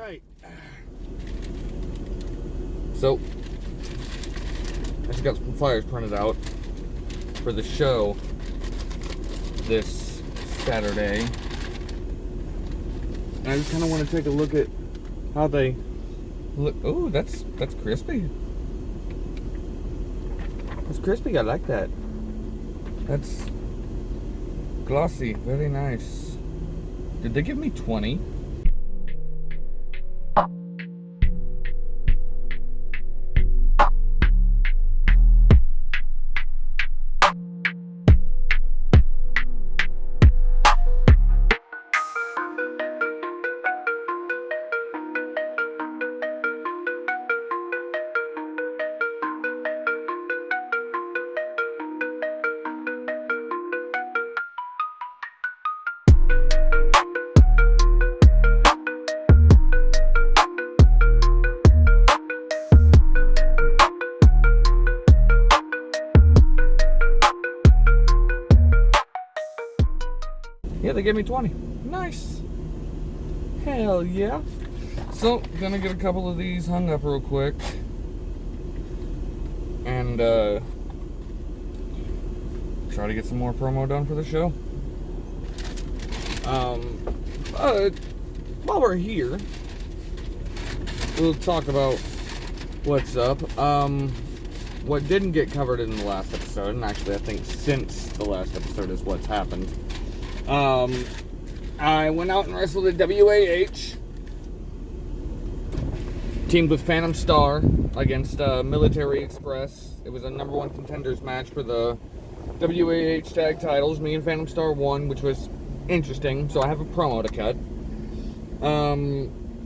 Alright. So, I just got some flyers printed out for the show this Saturday. And I just kind of want to take a look at how they look. Oh, that's crispy. That's crispy. I like that. That's glossy. Very nice. Did they give me 20? Yeah, they gave me 20. Nice. Hell yeah. So, gonna get a couple of these hung up real quick. And, try to get some more promo done for the show. But, while we're here, we'll talk about what's up. What didn't get covered in the last episode, and actually I think since the last episode is what's happened. I went out and wrestled at WAH. Teamed with Phantom Star against Military Express. It was a number one contenders match for the WAH tag titles. Me and Phantom Star won, which was interesting. So I have a promo to cut.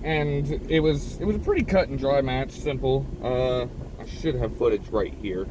And it was a pretty cut and dry match. Simple. I should have footage right here.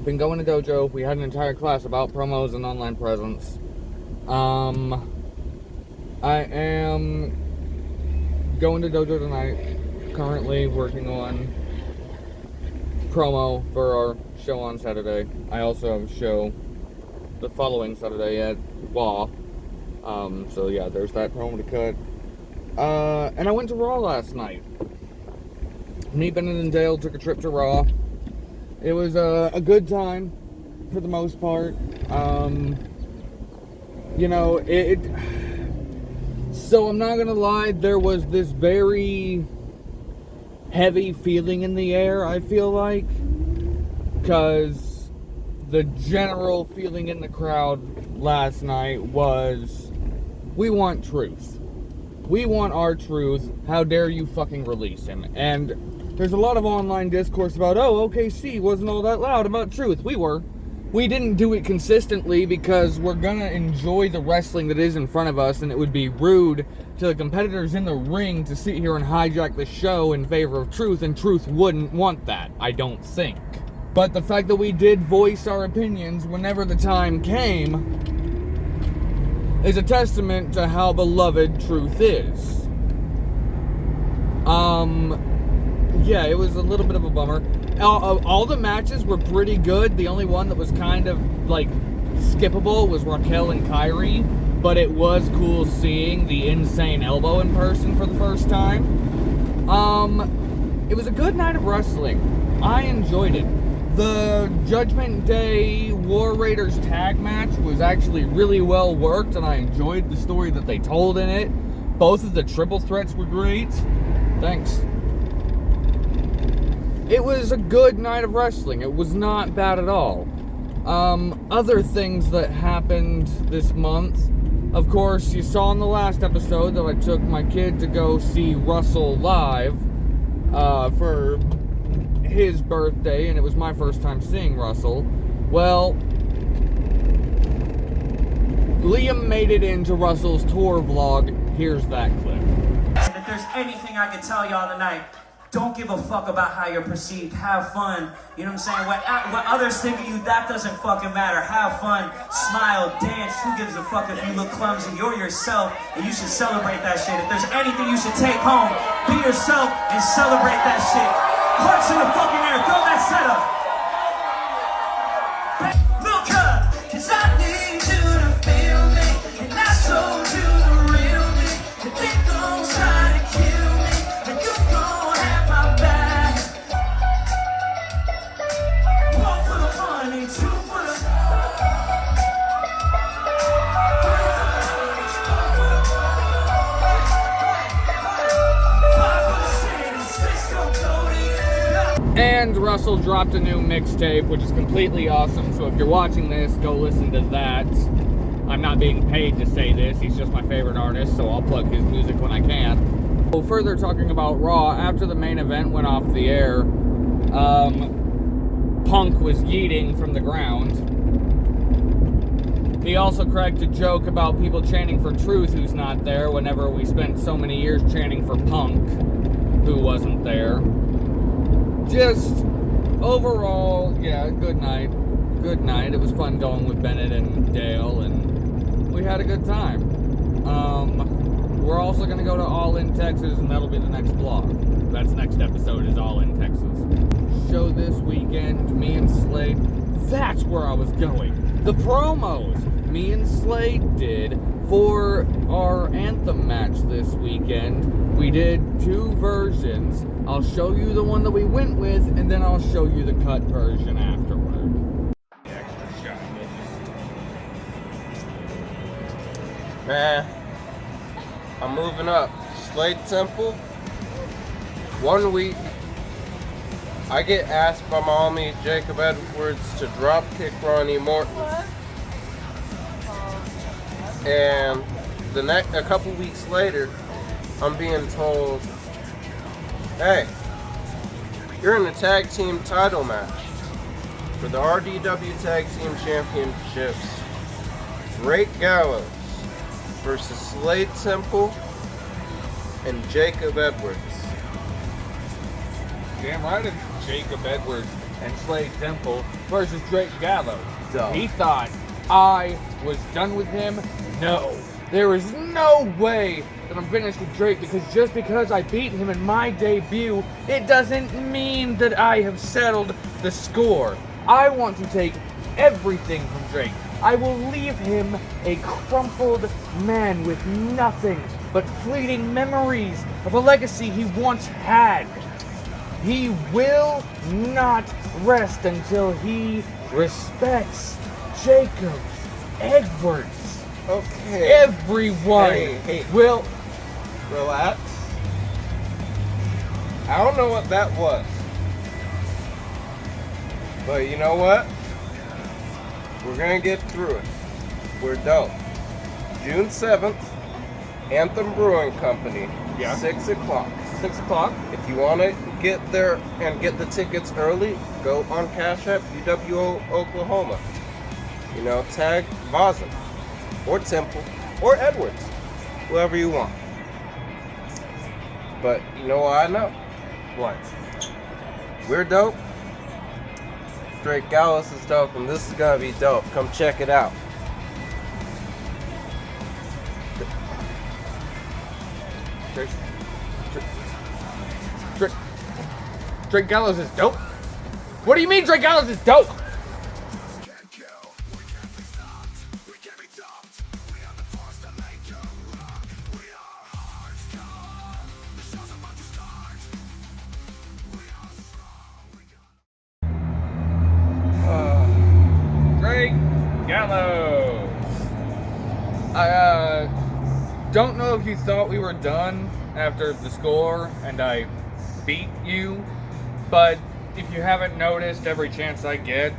Been going to dojo. We had an entire class about promos and online presence. I am going to dojo tonight. Currently working on promo for our show on Saturday. I also have a show the following Saturday at WA. So yeah, there's that promo to cut. And I went to Raw last night. Me, Bennett, and Dale took a trip to Raw. It was a good time, for the most part. You know, so I'm not gonna lie, there was this very heavy feeling in the air, I feel like. Because the general feeling in the crowd last night was, we want truth. We want our truth. How dare you fucking release him? And there's a lot of online discourse about, oh, OKC wasn't all that loud about truth. We were. We didn't do it consistently because we're gonna enjoy the wrestling that is in front of us, and it would be rude to the competitors in the ring to sit here and hijack the show in favor of truth, and truth wouldn't want that, I don't think. But the fact that we did voice our opinions whenever the time came is a testament to how beloved truth is. Yeah, it was a little bit of a bummer. All the matches were pretty good. The only one that was kind of, like, skippable was Raquel and Kyrie. But it was cool seeing the Insane Elbow in person for the first time. It was a good night of wrestling. I enjoyed it. The Judgment Day War Raiders tag match was actually really well worked, and I enjoyed the story that they told in it. Both of the triple threats were great. Thanks. it was a good night of wrestling. It was not bad at all. Other things that happened this month, of course, you saw in the last episode that I took my kid to go see Russell live for his birthday, and it was my first time seeing Russell. Well, Liam made it into Russell's tour vlog. Here's that clip. If there's anything I can tell y'all tonight, don't give a fuck about how you're perceived. Have fun. You know what I'm saying? What others think of you, that doesn't fucking matter. Have fun. Smile. Dance. Who gives a fuck if you look clumsy? You're yourself, and you should celebrate that shit. If there's anything you should take home, be yourself and celebrate that shit. Hearts in the fucking air. Throw that setup. Look up, 'cause I need you to feel me, and I showed you the real me. If they gon' try to kill me, then you gon' have my back. One for the money, two for the And Russell dropped a new mixtape, which is completely awesome. So if you're watching this, go listen to that. I'm not being paid to say this. He's just my favorite artist, so I'll plug his music when I can. So further talking about Raw, after the main event went off the air, Punk was yeeting from the ground. He also cracked a joke about people chanting for Truth who's not there, whenever we spent so many years chanting for Punk, who wasn't there. Just overall, yeah, good night. Good night. It was fun going with Bennett and Dale, and we had a good time. We're also going to go to All In Texas, and that'll be the next vlog. That's next episode is All In Texas. Show this weekend, me and Slade. That's where I was going. The promos me and Slade did for our Anthem match this weekend. We did 2 versions. I'll show you the one that we went with, and then I'll show you the cut version afterward. Extra shot. Man, I'm moving up. Slade Temple. 1 week, I get asked by my homie Jacob Edwards to drop kick Ronnie Morton. And a couple weeks later, I'm being told, hey, you're in a tag team title match for the RDW Tag Team Championships. Great Gallows versus Slade Temple and Jacob Edwards. Damn right it's Jacob Edwards and Slade Temple versus Drake Gallows. Duh. He thought I was done with him. No. There is no way that I'm finished with Drake, because just because I beat him in my debut, it doesn't mean that I have settled the score. I want to take everything from Drake. I will leave him a crumpled man with nothing but fleeting memories of a legacy he once had. He will not rest until he respects Jacob Edwards. Okay. Everyone will relax. I don't know what that was, but you know what? We're gonna get through it. We're dope. June 7th, Anthem Brewing Company. Yeah. 6 o'clock. 6 o'clock. If you want to get there and get the tickets early, go on Cash App, UWO Oklahoma. You know, tag Vaza, or Temple, or Edwards, whoever you want. But you know what I know? What? We're dope. Drake Gallows is dope, and this is gonna be dope. Come check it out. Drake Gallows is dope? What do you mean Drake Gallows is dope? Drake Gallows. I don't know if you thought we were done after the score and I beat you, but if you haven't noticed, every chance I get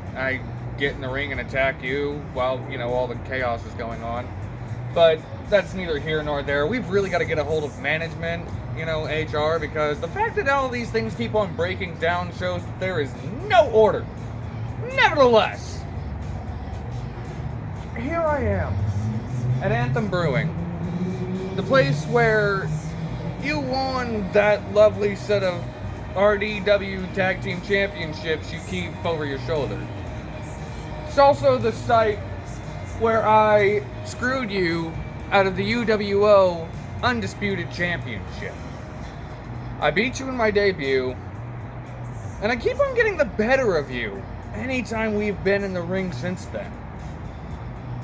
in the ring and attack you while, all the chaos is going on. But that's neither here nor there. We've really got to get a hold of management, HR, because the fact that all these things keep on breaking down shows that there is no order. Nevertheless, here I am at Anthem Brewing, the place where you won that lovely set of RDW Tag Team Championships you keep over your shoulder. It's also the site where I screwed you out of the UWO Undisputed Championship. I beat you in my debut, and I keep on getting the better of you anytime we've been in the ring since then.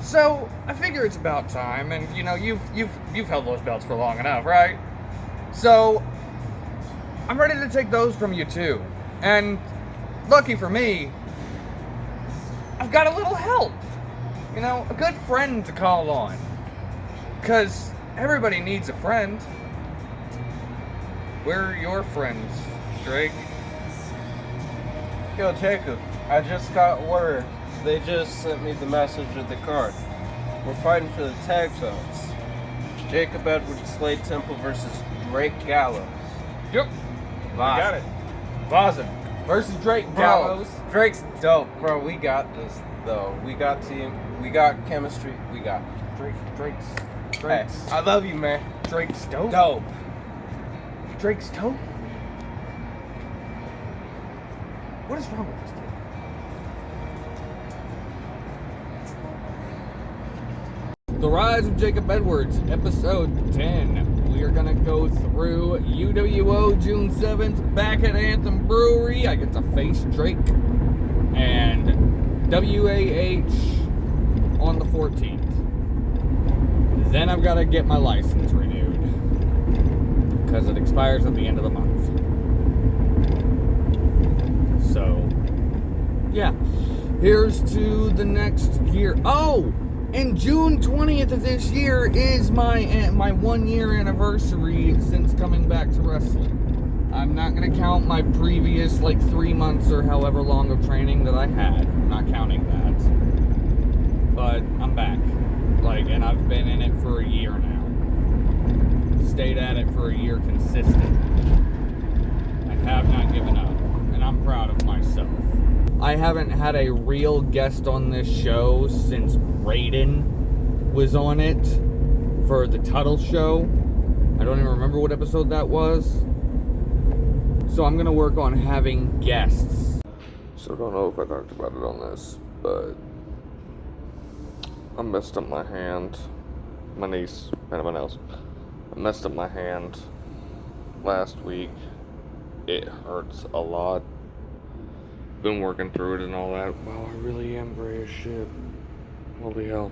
So I figure it's about time, and you've held those belts for long enough, right? So I'm ready to take those from you too. And lucky for me, I've got a little help. A good friend to call on. 'Cause everybody needs a friend. We're your friends, Drake. Yo, Jacob, I just got word. They just sent me the message with the card. We're fighting for the tag belts. Jacob Edwards Slade Temple versus Drake Gallows. Yep. We got it. Vaza versus Drake Gallows. Drake's dope, bro. We got this, though. We got team. We got chemistry. We got Drake's. Hey, I love you, man. Drake's dope. Dope. Drake's dope. What is wrong with this kid? The Rise of Jacob Edwards, episode 10. We are gonna go through UWO June 7th back at Anthem Brewery. I get to face Drake. And WAH on the 14th. Then I've got to get my license renewed, because it expires at the end of the month. So, yeah. Here's to the next year. Oh! And June 20th of this year is my 1 year anniversary since coming back to wrestling. I'm not going to count my previous 3 months or however long of training that I had. I'm not counting that. But I'm back. And I've been in it for a year now. Stayed at it for a year consistent. I have not given up. And I'm proud of myself. I haven't had a real guest on this show since Raiden was on it for the Tuttle show. I don't even remember what episode that was. So I'm gonna work on having guests. So I don't know if I talked about it on this, but I messed up my hand. My niece, anyone else. I messed up my hand last week. It hurts a lot. Been working through it and all that. Wow, I really am gray as shit. Holy hell.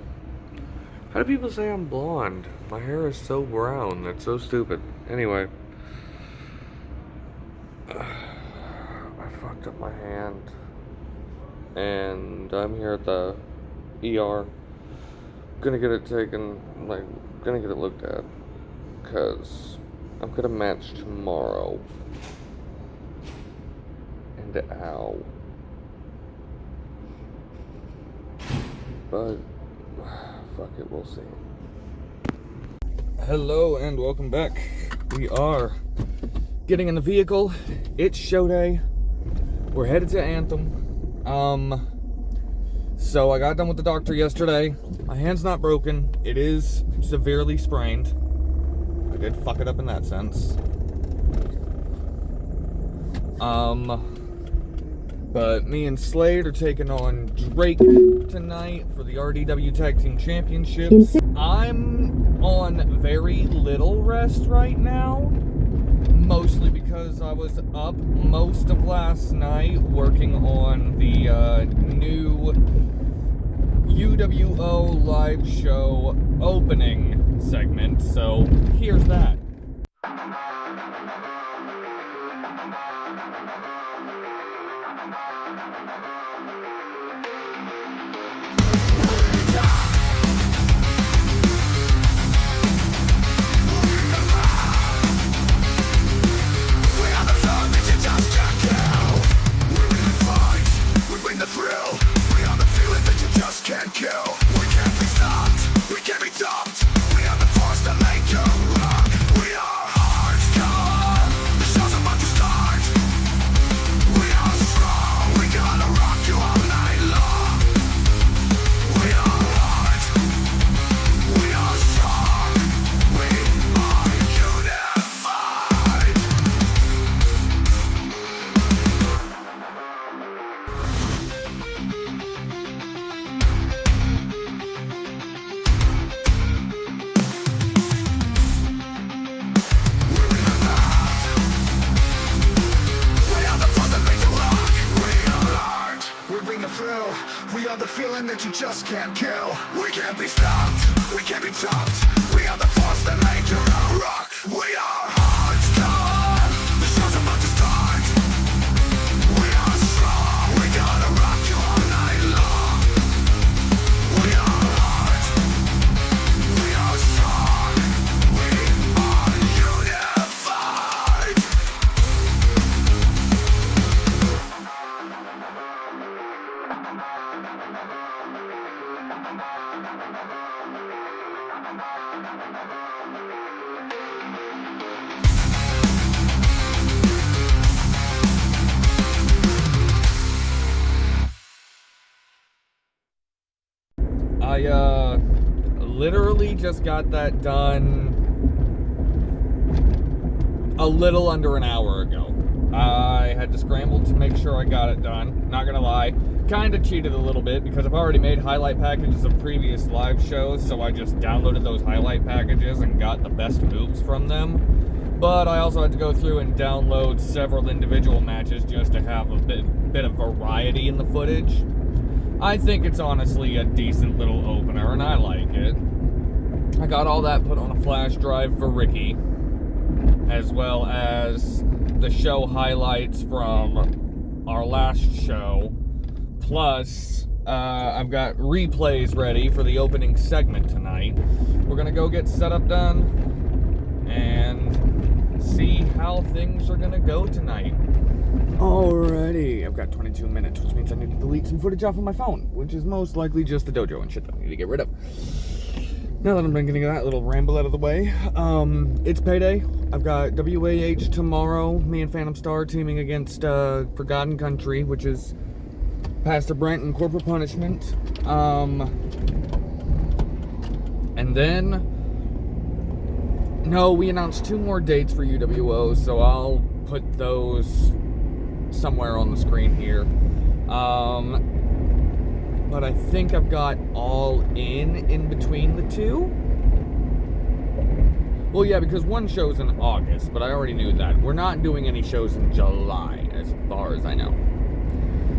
How do people say I'm blonde? My hair is so brown. That's so stupid. Anyway. I fucked up my hand. And I'm here at the ER. Gonna get it taken, gonna get it looked at. Because I'm gonna match tomorrow. And ow. But, fuck it, we'll see. Hello and welcome back. We are getting in the vehicle. It's show day. We're headed to Anthem. So I got done with the doctor yesterday. My hand's not broken. It is severely sprained. I did fuck it up in that sense. But me and Slade are taking on Drake tonight for the RDW Tag Team Championships. I'm on very little rest right now, mostly because I was up most of last night working on the new UWO live show opening segment, so here's that. are the feeling that you just can't kill. We can't be stopped, we can't be chopped. We are the force that made you rock. We are hardcore. The show's about to start. We are strong. We gotta rock you all night long. We are hard. We are strong. We are unified. I literally just got that done a little under an hour ago. I had to scramble to make sure I got it done. Not gonna lie, kind of cheated a little bit because I've already made highlight packages of previous live shows, so I just downloaded those highlight packages and got the best moves from them. But I also had to go through and download several individual matches just to have a bit of variety in the footage. I think it's honestly a decent little opener, and I like it. I got all that put on a flash drive for Ricky, as well as the show highlights from our last show. Plus, I've got replays ready for the opening segment tonight. We're gonna go get setup done and see how things are gonna go tonight. Alrighty, I've got 22 minutes, which means I need to delete some footage off of my phone, which is most likely just the dojo and shit that I need to get rid of. Now that I'm done getting that little ramble out of the way, it's payday. I've got WAH tomorrow, me and Phantom Star teaming against Forgotten Country, which is Pastor Brent and Corporal Punishment. And then, no, we announced 2 more dates for UWO, so I'll put those somewhere on the screen here. But I think I've got all in between the 2. Well, yeah, because one show's in August, but I already knew that. We're not doing any shows in July, as far as I know.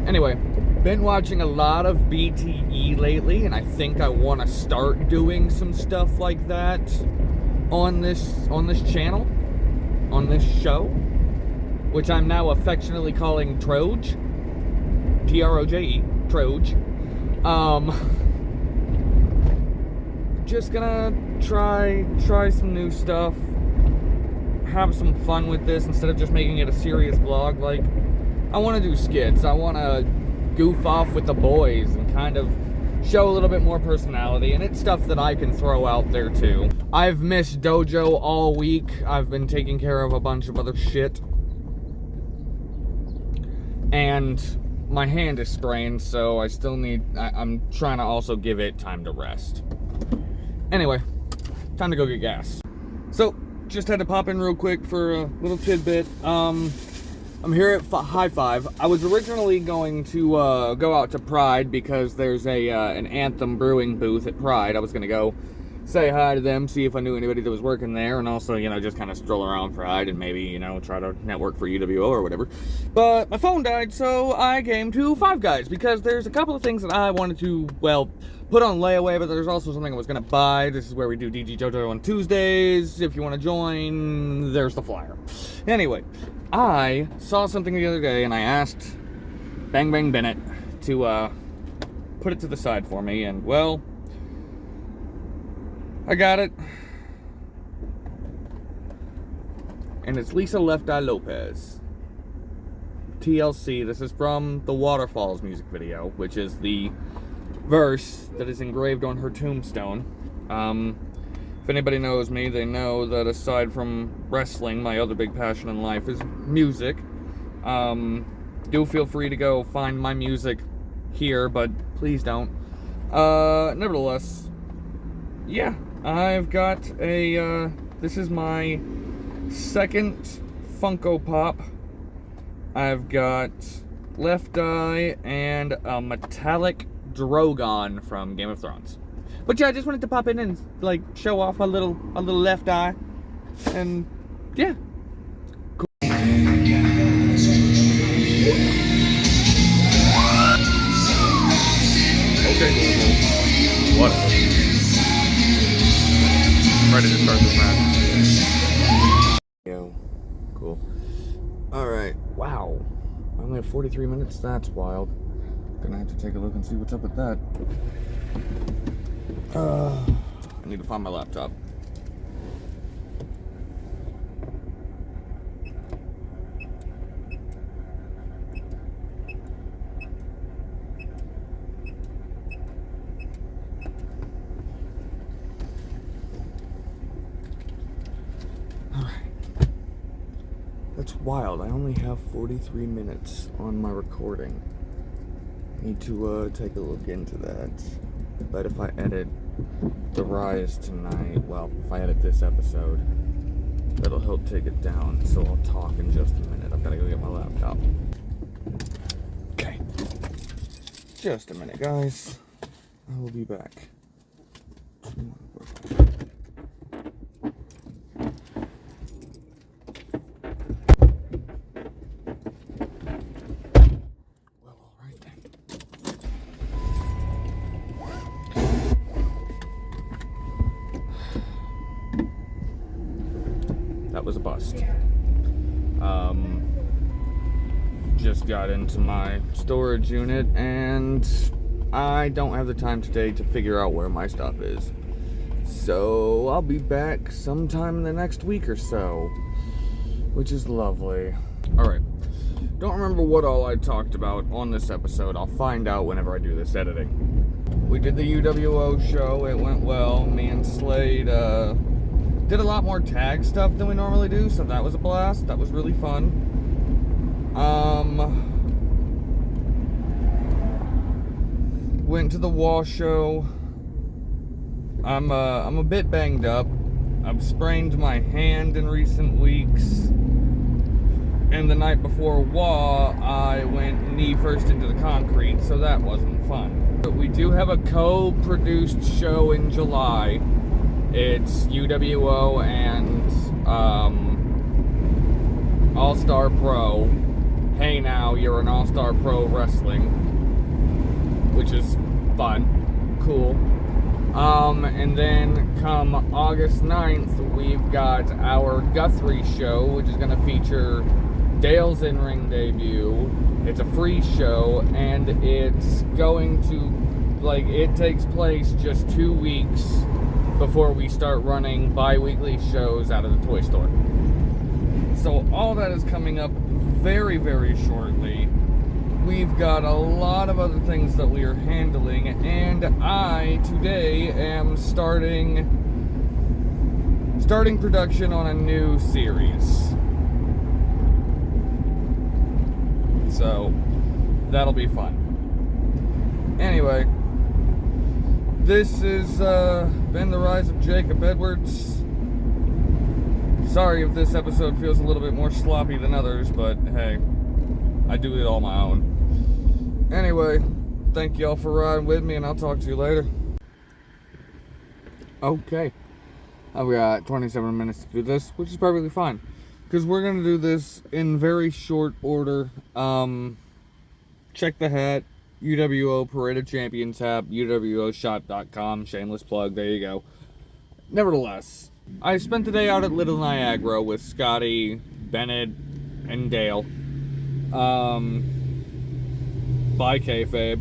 Anyway, been watching a lot of BTE lately, and I think I want to start doing some stuff like that on this channel, on this show, which I'm now affectionately calling Troge. Troje, Troge. Just gonna try some new stuff, have some fun with this instead of just making it a serious vlog. Like, I want to do skits, I want to goof off with the boys and kind of show a little bit more personality, and it's stuff that I can throw out there too. I've missed dojo all week. I've been taking care of a bunch of other shit, and my hand is sprained, so I still need, I'm trying to also give it time to rest. Anyway, time to go get gas. So, just had to pop in real quick for a little tidbit. I'm here at High Five. I was originally going to go out to Pride because there's an Anthem Brewing booth at Pride. I was going to go say hi to them, see if I knew anybody that was working there, and also, you know, just kind of stroll around Pride and maybe, you know, try to network for UWO or whatever. But my phone died, so I came to Five Guys because there's a couple of things that I wanted to, well, put on layaway, but there's also something I was going to buy. This is where we do DG JoJo on Tuesdays. If you want to join, there's the flyer. Anyway, I saw something the other day, and I asked Bang Bang Bennett to put it to the side for me, and, well, I got it. And it's Lisa Left Eye Lopez. TLC. This is from the Waterfalls music video, which is the verse that is engraved on her tombstone. If anybody knows me, they know that aside from wrestling, my other big passion in life is music. Do feel free to go find my music here, but please don't. Nevertheless, yeah, I've got a, this is my second Funko Pop. I've got Left Eye and a metallic Drogon from Game of Thrones. But yeah, I just wanted to pop in and, like, show off my little Left Eye. And, yeah. What? I'm ready to start this match. Yo, cool. Alright, wow. I only have 43 minutes, that's wild. Gonna have to take a look and see what's up with that. I need to find my laptop. That's wild. I only have 43 minutes on my recording. Need to take a look into that. But if I edit The Rise tonight, well, if I edit this episode, that'll help take it down. So I'll talk in just a minute. I've got to go get my laptop. Okay. Just a minute, guys. I will be back. That was a bust. Just got into my storage unit and I don't have the time today to figure out where my stuff is. So I'll be back sometime in the next week or so, which is lovely. Alright, don't remember what all I talked about on this episode. I'll find out whenever I do this editing. We did the UWO show, it went well. Me and Slade did a lot more tag stuff than we normally do, so that was a blast. That was really fun. Went to the Wall show. I'm a bit banged up. I've sprained my hand in recent weeks. And the night before WA, I went knee first into the concrete, so that wasn't fun. But we do have a co-produced show in July. It's UWO and All-Star Pro. Hey now, you're an All-Star Pro Wrestling, which is fun, cool. And then come August 9th, we've got our Guthrie show, which is going to feature Dale's in-ring debut. It's a free show, and it's going to, it takes place just 2 weeks before we start running bi-weekly shows out of the toy store. So all that is coming up very, very shortly. We've got a lot of other things that we are handling, and I today am starting production on a new series. So that'll be fun. Anyway, this has been the Rise of Jacob Edwards. Sorry if this episode feels a little bit more sloppy than others, but hey, I do it all my own. Anyway, thank y'all for riding with me, and I'll talk to you later. Okay, I've got 27 minutes to do this, which is perfectly fine, because we're going to do this in very short order. Check the hat. UWO Parade of Champions tab, UWOshop.com, shameless plug, there you go. Nevertheless, I spent the day out at Little Niagara with Scotty, Bennett, and Dale. By kayfabe.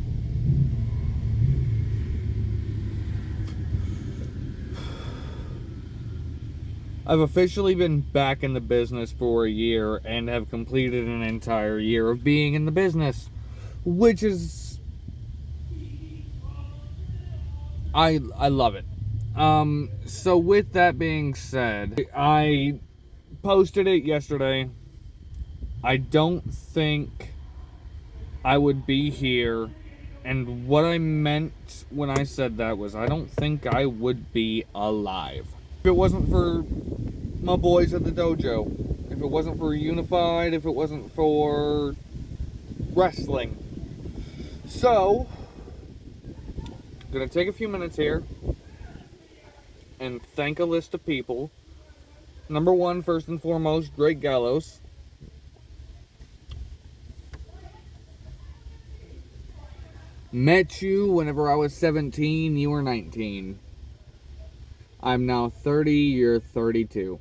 I've officially been back in the business for a year and have completed an entire year of being in the business, which is... I love it. So with that being said, I posted it yesterday. I don't think I would be here, and what I meant when I said that was I don't think I would be alive. If it wasn't for my boys at the dojo, if it wasn't for Unified, if it wasn't for wrestling. So, I'm gonna take a few minutes here and thank a list of people. Number one, first and foremost, Greg Gallows. Met you whenever I was 17, you were 19. I'm now 30, you're 32.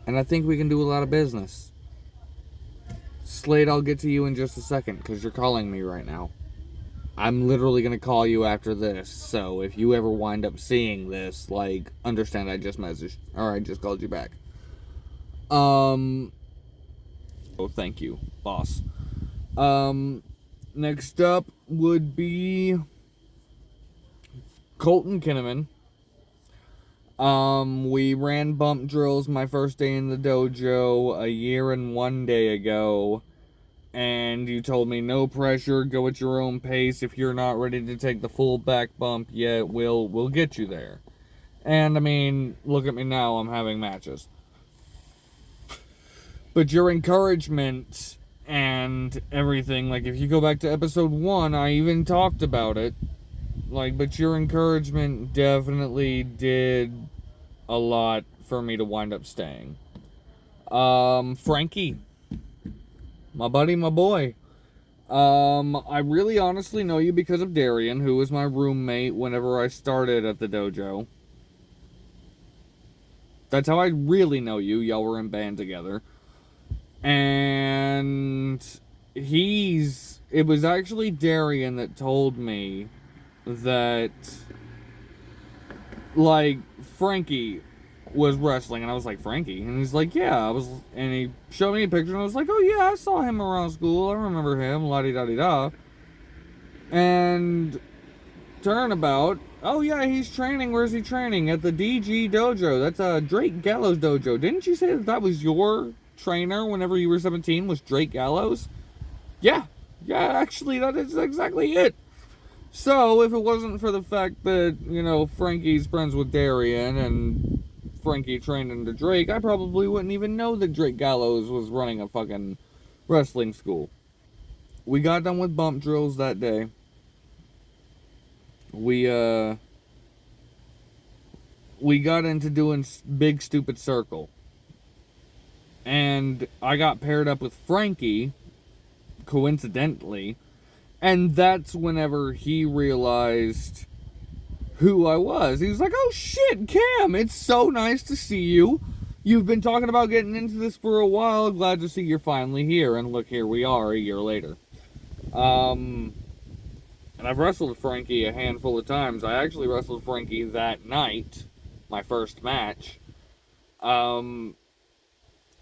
And I think we can do a lot of business. Slade, I'll get to you in just a second, because you're calling me right now. I'm literally going to call you after this, so if you ever wind up seeing this, like, understand I just messaged, or I just called you back. Oh, thank you, boss. Next up would be Colton Kinnaman. We ran bump drills my first day in the dojo a year and 1 day ago. And you told me no pressure, go at your own pace. If you're not ready to take the full back bump yet, we'll get you there. And I mean, look at me now, I'm having matches. But your encouragement and everything, like if you go back to episode 1, I even talked about it. Like, but your encouragement definitely did a lot for me to wind up staying. Frankie. My buddy, my boy. I really honestly know you because of Darian, who was my roommate whenever I started at the dojo. That's how I really know you. Y'all were in band together. And it was actually Darian that told me that, like, Frankie was wrestling, and I was like, Frankie? And he's like, yeah, and he showed me a picture, and I was like, oh yeah, I saw him around school, I remember him, la-di-da-di-da. And turnabout, oh yeah, he's training, where's he training? At the DG dojo, that's Drake Gallows dojo. Didn't you say that was your trainer whenever you were 17, was Drake Gallows? Yeah, actually, that is exactly it. So, if it wasn't for the fact that, you know, Frankie's friends with Darian, and Frankie trained under Drake, I probably wouldn't even know that Drake Gallows was running a fucking wrestling school. We got done with bump drills that day. We got into doing big stupid circle. And I got paired up with Frankie, coincidentally, and that's whenever he realized who I was. He was like, oh shit, Cam, it's so nice to see you. You've been talking about getting into this for a while. Glad to see you're finally here. And look, here we are a year later. And I've wrestled Frankie a handful of times. I actually wrestled Frankie that night, my first match.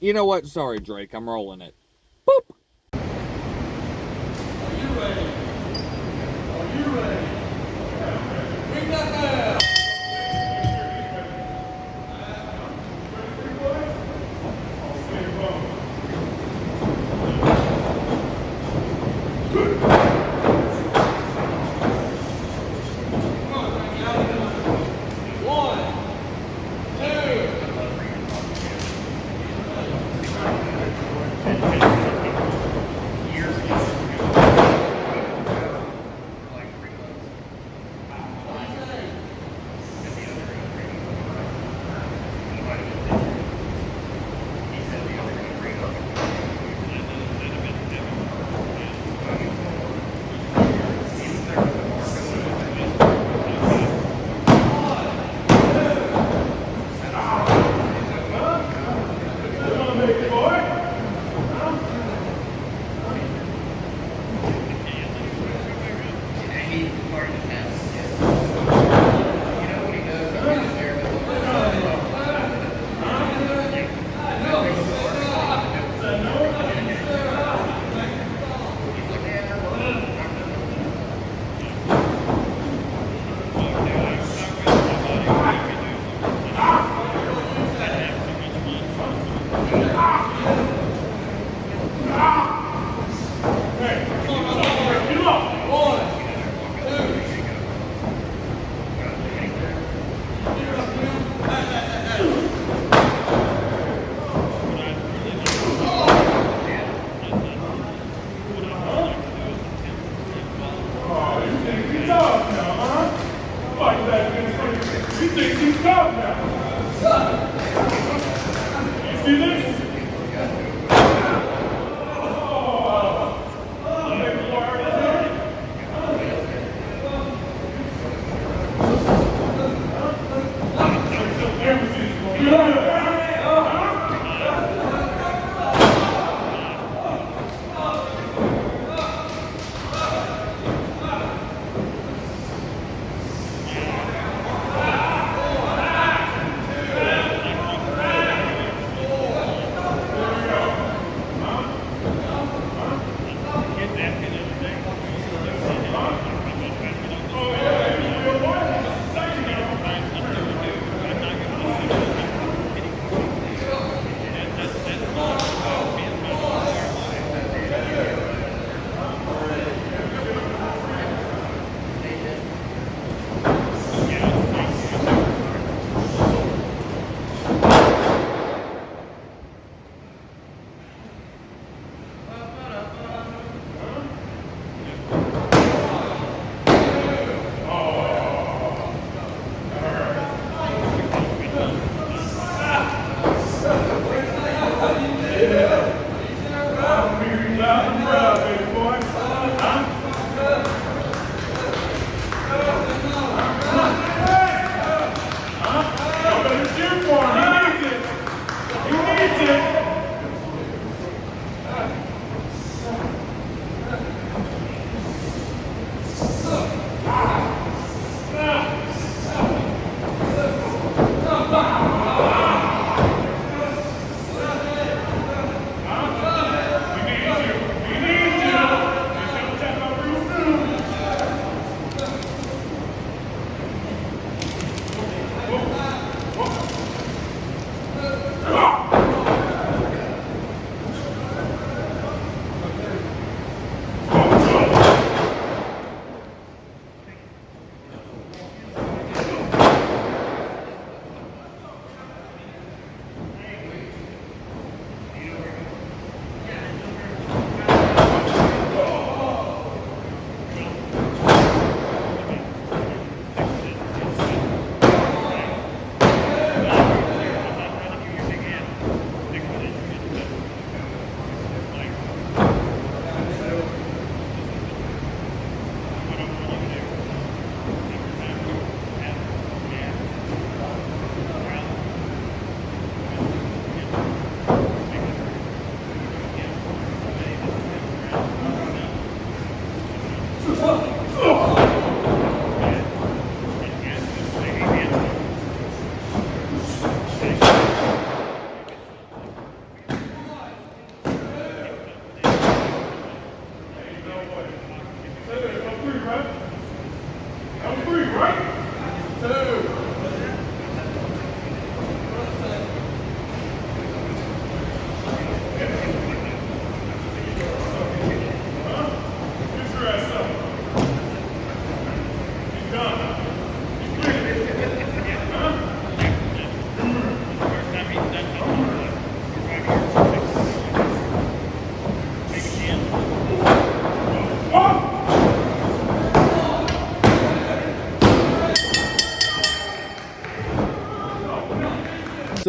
You know what? Sorry, Drake, I'm rolling it. Boop! Are you ready? Are you ready? Bring that down! You see this?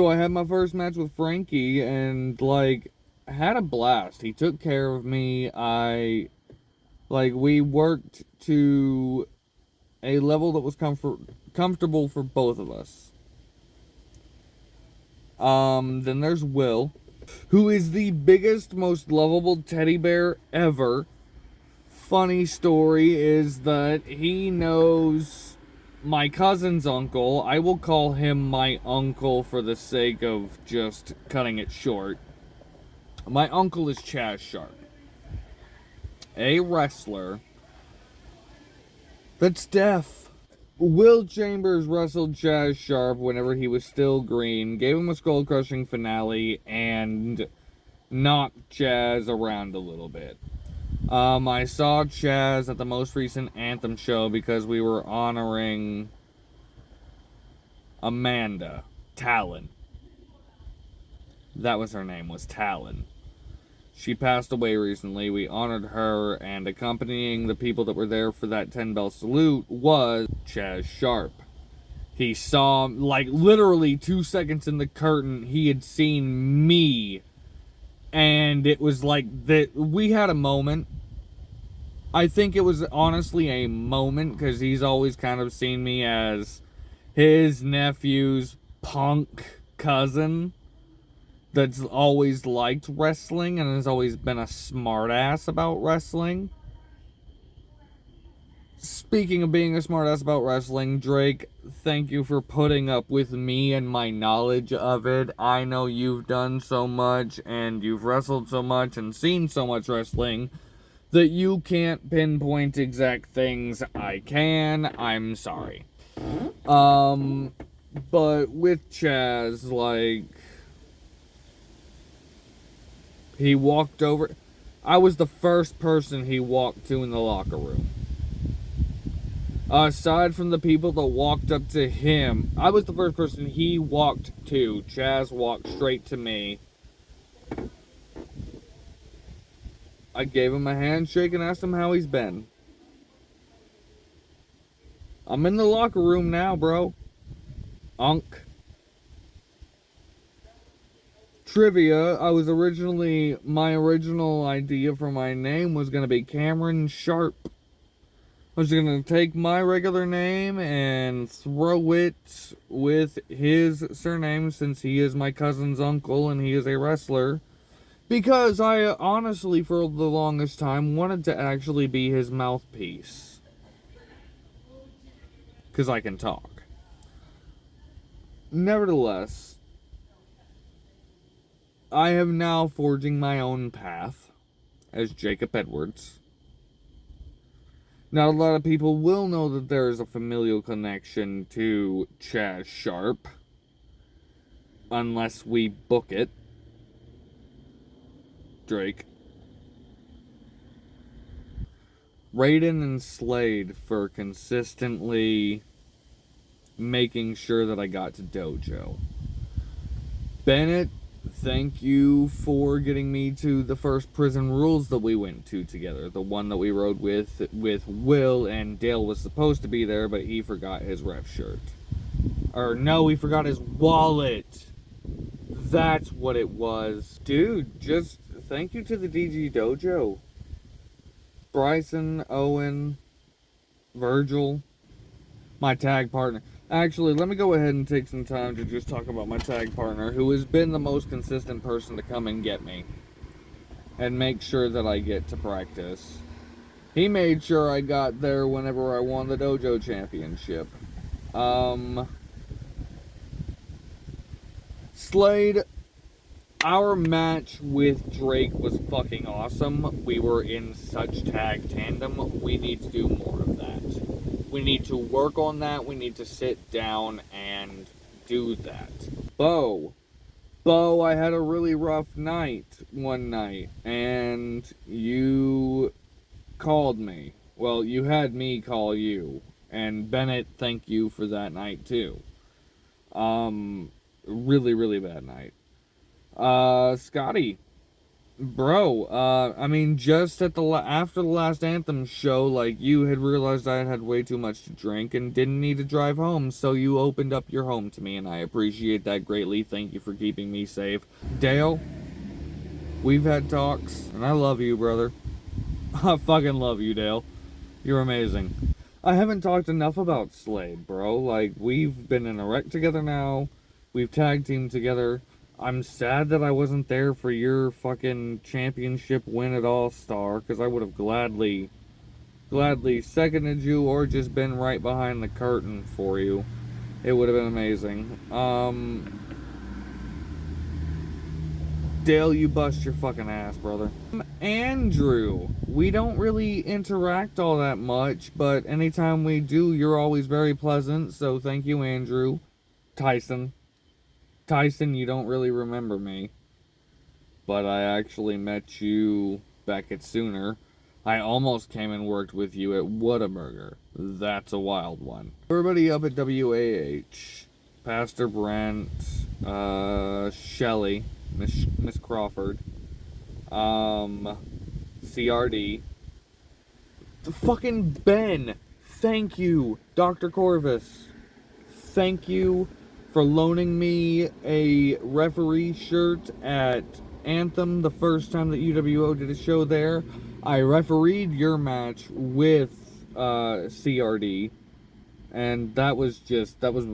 So I had my first match with Frankie and, like, had a blast. He took care of me. We worked to a level that was comfortable for both of us. Then there's Will, who is the biggest, most lovable teddy bear ever. Funny story is that he knows my cousin's uncle. I will call him my uncle for the sake of just cutting it short. My uncle is Chaz Sharp, a wrestler that's deaf. Will Chambers wrestled Chaz Sharp whenever he was still green, gave him a skull-crushing finale, and knocked Chaz around a little bit. I saw Chaz at the most recent Anthem show because we were honoring Amanda Talon. That was her name, was Talon. She passed away recently. We honored her, and accompanying the people that were there for that 10-bell salute was Chaz Sharp. He saw, like, literally 2 seconds in the curtain, he had seen me, and it was like that. We had a moment. I think it was honestly a moment, because he's always kind of seen me as his nephew's punk cousin that's always liked wrestling and has always been a smartass about wrestling. Speaking of being a smartass about wrestling, Drake, thank you for putting up with me and my knowledge of it. I know you've done so much and you've wrestled so much and seen so much wrestling that you can't pinpoint exact things. I can. I'm sorry. But with Chaz, like, he walked over. I was the first person he walked to in the locker room. Aside from the people that walked up to him, I was the first person he walked to. Chaz walked straight to me. I gave him a handshake and asked him how he's been. I'm in the locker room now, bro. Unk. Trivia, my original idea for my name was going to be Cameron Sharp. I was going to take my regular name and throw it with his surname since he is my cousin's uncle and he is a wrestler. Because I honestly, for the longest time, wanted to actually be his mouthpiece. Because I can talk. Nevertheless, I am now forging my own path as Jacob Edwards. Not a lot of people will know that there is a familial connection to Chaz Sharp, unless we book it. Drake. Raiden and Slade for consistently making sure that I got to Dojo. Bennett, thank you for getting me to the first Prison Rules that we went to together. The one that we rode with Will, and Dale was supposed to be there, but he forgot his ref shirt. Or no, he forgot his wallet. That's what it was. Dude, just thank you to the DG Dojo. Bryson, Owen, Virgil, my tag partner. Actually, let me go ahead and take some time to just talk about my tag partner, who has been the most consistent person to come and get me and make sure that I get to practice. He made sure I got there whenever I won the Dojo Championship. Slade, our match with Drake was fucking awesome. We were in such tag tandem. We need to do more of that. We need to work on that. We need to sit down and do that. Bo, I had a really rough night one night, and you called me. Well, you had me call you. And Bennett, thank you for that night too. Really, really bad night. Scotty, Bro, I mean, just at after the last Anthem show, like, you had realized I had had way too much to drink and didn't need to drive home, so you opened up your home to me, and I appreciate that greatly. Thank you for keeping me safe. Dale, we've had talks, and I love you, brother. I fucking love you, Dale. You're amazing. I haven't talked enough about Slade, bro. Like, we've been in a wreck together now. We've tag teamed together. I'm sad that I wasn't there for your fucking championship win at All-Star, because I would have gladly seconded you or just been right behind the curtain for you. It would have been amazing. Dale, you bust your fucking ass, brother. Andrew, we don't really interact all that much, but anytime we do, you're always very pleasant, so thank you, Andrew. Tyson, you don't really remember me, but I actually met you back at Sooner. I almost came and worked with you at Whataburger. That's a wild one. Everybody up at WAH, Pastor Brent, Shelly, Miss Crawford, CRD, the fucking Ben. Thank you, Dr. Corvus. Thank you for loaning me a referee shirt at Anthem the first time that UWO did a show there. I refereed your match with CRD, and that was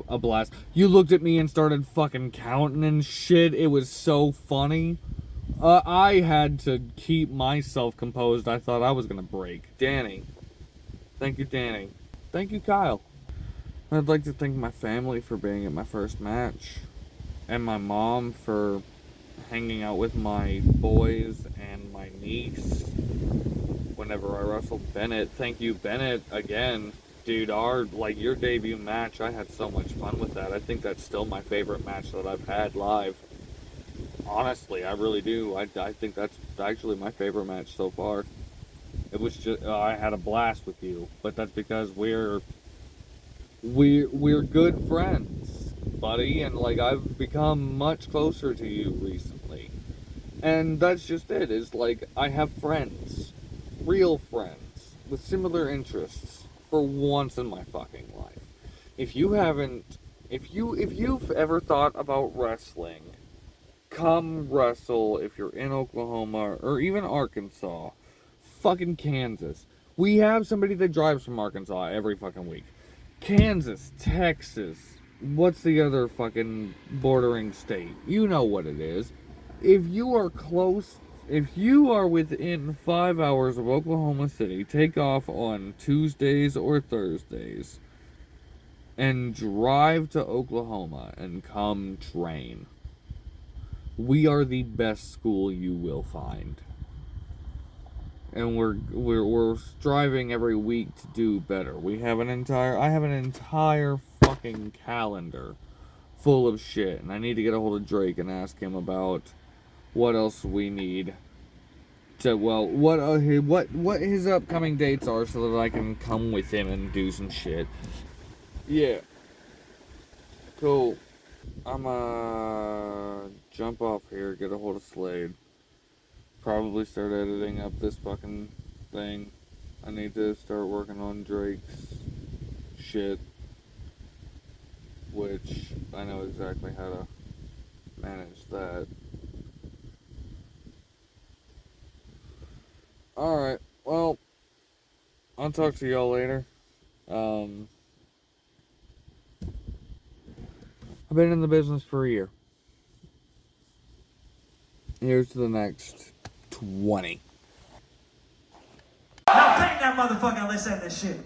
a blast. You looked at me and started fucking counting and shit. It was so funny. I had to keep myself composed. I thought I was gonna break. Danny. Thank you, Danny. Thank you, Kyle. I'd like to thank my family for being at my first match, and my mom for hanging out with my boys and my niece whenever I wrestled Bennett. Thank you, Bennett, again. Dude, your debut match, I had so much fun with that. I think that's still my favorite match that I've had live. Honestly, I really do. I think that's actually my favorite match so far. It was just, I had a blast with you, but that's because we're good friends, buddy, and like I've become much closer to you recently. And that's just it, is like I have friends, real friends, with similar interests for once in my fucking life. If you've ever thought about wrestling, come wrestle if you're in Oklahoma or even Arkansas, fucking Kansas. We have somebody that drives from Arkansas every fucking week. Kansas, Texas, what's the other fucking bordering state? You know what it is. If you are close, if you are within 5 hours of Oklahoma City, take off on Tuesdays or Thursdays and drive to Oklahoma and come train. We are the best school you will find. And we're striving every week to do better. I have an entire fucking calendar full of shit, and I need to get a hold of Drake and ask him about what else we need to, well, what his upcoming dates are so that I can come with him and do some shit. Yeah. Cool. I'm jump off here, get a hold of Slade. Probably start editing up this fucking thing. I need to start working on Drake's shit, which I know exactly how to manage that. Alright, well, I'll talk to y'all later. I've been in the business for a year. Here's to the next 20. Now bang that motherfucker and let's end this shit.